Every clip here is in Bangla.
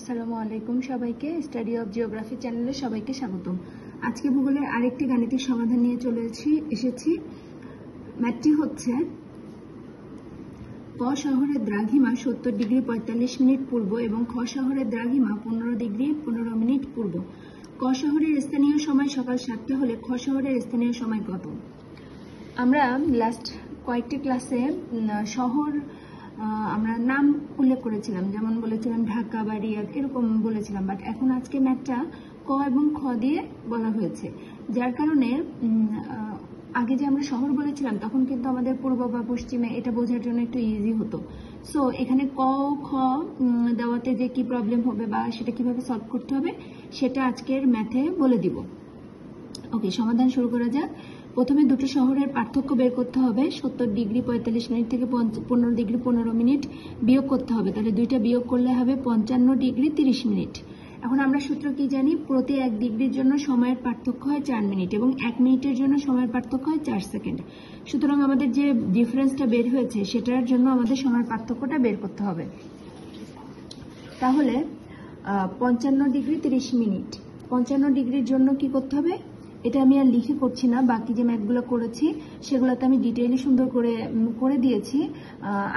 আসসালামু আলাইকুম সবাইকে। স্টাডি অফ জিওগ্রাফি চ্যানেলে সবাইকে স্বাগতম। আজকে ভূগোলের আরেকটি গাণিতিক সমাধান নিয়ে চলে এসেছি। ম্যাথটি হচ্ছে ক শহরের দ্রাঘিমা 70 ডিগ্রি 45 মিনিট পূর্ব এবং খ শহরের দ্রাঘিমা 15 ডিগ্রি 15 মিনিট পূর্ব। ক শহরের স্থানীয় সময় সকাল 7টা হলে খ শহরের স্থানীয় সময় কত? আমরা লাস্ট কয়েকটি ক্লাসে শহর আমরা নাম উল্লেখ করেছিলাম, যেমন বলেছিলাম ঢাকা বা রিয়াদ, এরকম বলেছিলাম। বাট এখন আজকে ম্যাথটা ক এবং খ দিয়ে বলা হয়েছে, যার কারণে আগে যে আমরা শহর বলেছিলাম তখন কিন্তু আমাদের পূর্ব বা পশ্চিমে এটা বোঝার জন্য একটু ইজি হতো। সো এখানে ক খ দেওয়াতে যে কি প্রবলেম হবে বা সেটা কিভাবে সলভ করতে হবে সেটা আজকের ম্যাথে বলে দিব। ওকে, সমাধান শুরু করা যাক। প্রথমে দুটো শহরের পার্থক্য বের করতে হবে। 70 ডিগ্রি 45 মিনিট থেকে 15 ডিগ্রি 15 মিনিট বিয়োগ করতে হবে। তাহলে দুইটা বিয়োগ করলে হবে 55 ডিগ্রি 30 মিনিট। এখন আমরা সূত্র কি জানি? প্রতি 1 ডিগ্রির জন্য সময়ের পার্থক্য হয় 4 মিনিট এবং 1 মিনিটের জন্য সময়ের পার্থক্য হয় 4 সেকেন্ড। সুতরাং আমাদের যে ডিফারেন্সটা বের হয়েছে সেটার জন্য আমাদের সময়ের পার্থক্যটা বের করতে হবে। তাহলে 55 ডিগ্রি 30 মিনিট, 55 ডিগ্রির জন্য কি করতে হবে? এটা আমি আর লিখে করছি না, বাকি যে ম্যাথগুলো করেছি সেগুলোতে আমি ডিটেইলি সুন্দর করে দিয়েছি।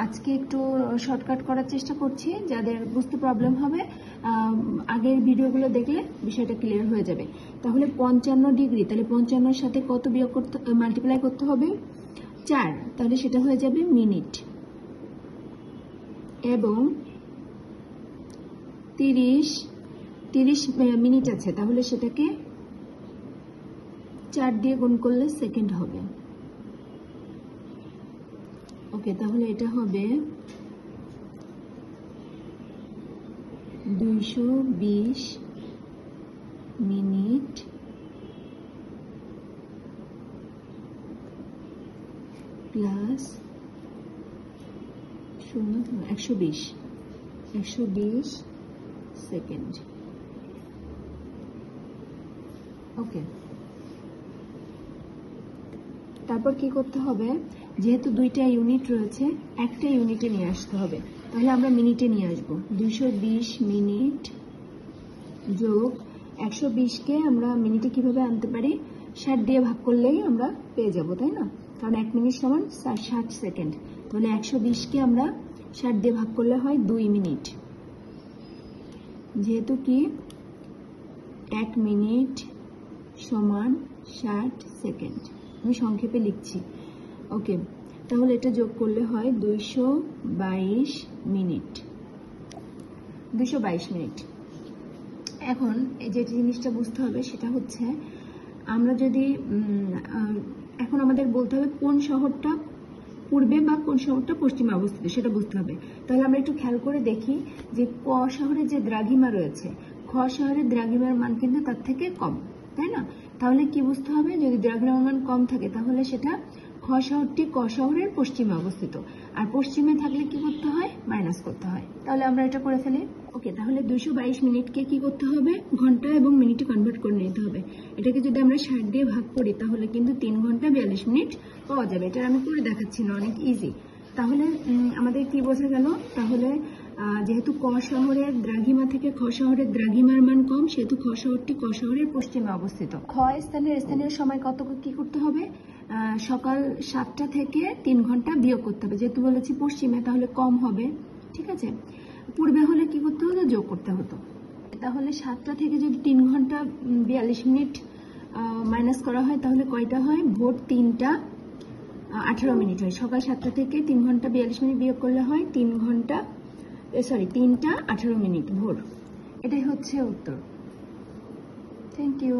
আজকে একটু শর্টকাট করার চেষ্টা করছি, যাদের বুঝতে প্রবলেম হবে আগের ভিডিওগুলো দেখলে বিষয়টা ক্লিয়ার হয়ে যাবে। তাহলে 55 ডিগ্রি, তাহলে 55 সাথে কত বিয়োগ করতে মাল্টিপ্লাই করতে হবে? 4, তাহলে সেটা হয়ে যাবে মিনিট। এবং 30 মিনিট আছে, তাহলে সেটাকে 4 দিয়ে গুণ করলে সেকেন্ড হবে। ওকে, তাহলে এটা হবে 220 মিনিট প্লাস 120 সেকেন্ড। ওকে, তারপর কি করতে হবে? যেহেতু দুইটা ইউনিট রয়েছে, একটা ইউনিটে নিয়ে আসতে হবে। তাহলে আমরা মিনিটে নিয়ে আসবো। 220 মিনিট যোগ 120কে আমরা মিনিটে কিভাবে আনতে পারি? 60 দিয়ে ভাগ করলেই আমরা পেয়ে যাব, তাই না? কারণ 1 মিনিট সমান 60 সেকেন্ড। তাহলে 120কে আমরা 60 দিয়ে ভাগ করলে হয় 2 মিনিট। যেহেতু কি 1 মিনিট সমান 60 সেকেন্ড, আমি সংক্ষেপে লিখছি। ওকে, তাহলে এটা যোগ করলে হয় 222 মিনিট। এখন এই যে জিনিসটা বুঝতে হবে সেটা হচ্ছে, আমরা যদি এখন আমাদের বলতে হবে কোন শহরটা পূর্বে বা কোন শহরটা পশ্চিমে অবস্থিত সেটা বুঝতে হবে। তাহলে আমরা একটু খেয়াল করে দেখি যে ক শহরে যে দ্রাঘিমা রয়েছে, খ শহরের দ্রাঘিমার মান কিন্তু তার থেকে কম, তাই না? তাহলে কি বুঝতে হবে? যদি দ্রাঘিমার মান কম থাকে তাহলে সেটা খ শহরটি ক শহরের পশ্চিমে অবস্থিত, আর পশ্চিমে থাকলে কি করতে হয়? মাইনাস করতে হয়। তাহলে আমরা এটা করে ফেলি। ওকে, তাহলে 222 মিনিটকে কি করতে হবে? ঘন্টা এবং মিনিটে কনভার্ট করে নিতে হবে। এটাকে যদি আমরা 60 দিয়ে ভাগ করি তাহলে কিন্তু 3 ঘন্টা 42 মিনিট পাওয়া যাবে। এটা আমি করে দেখাচ্ছি না, অনেক ইজি। তাহলে আমাদের কি বোঝা গেল? তাহলে যেহেতু ক শহরের দ্রাঘিমা থেকে খ শহরের দ্রাঘিমার মান কম, সেহেতু খ শহরটি ক শহরের পশ্চিমে অবস্থিত। খ স্থানীয় সময় কত কি করতে হবে? সকাল 7টা থেকে 3 ঘন্টা বিয়োগ করতে হবে। যেহেতু বলেছি পশ্চিমে, তাহলে কম হবে, ঠিক আছে? পূর্বে হলে কি করতে হতো? যোগ করতে হতো। তাহলে 7টা থেকে যদি 3 ঘন্টা 42 মিনিট মাইনাস করা হয় তাহলে কয়টা হয়? ভোর 3টা 18 মিনিট হয়। সকাল 7টা থেকে 3 ঘন্টা 42 মিনিট বিয়োগ করলে হয় 3টা 18 মিনিট ভোর। এটাই হচ্ছে উত্তর। Thank you.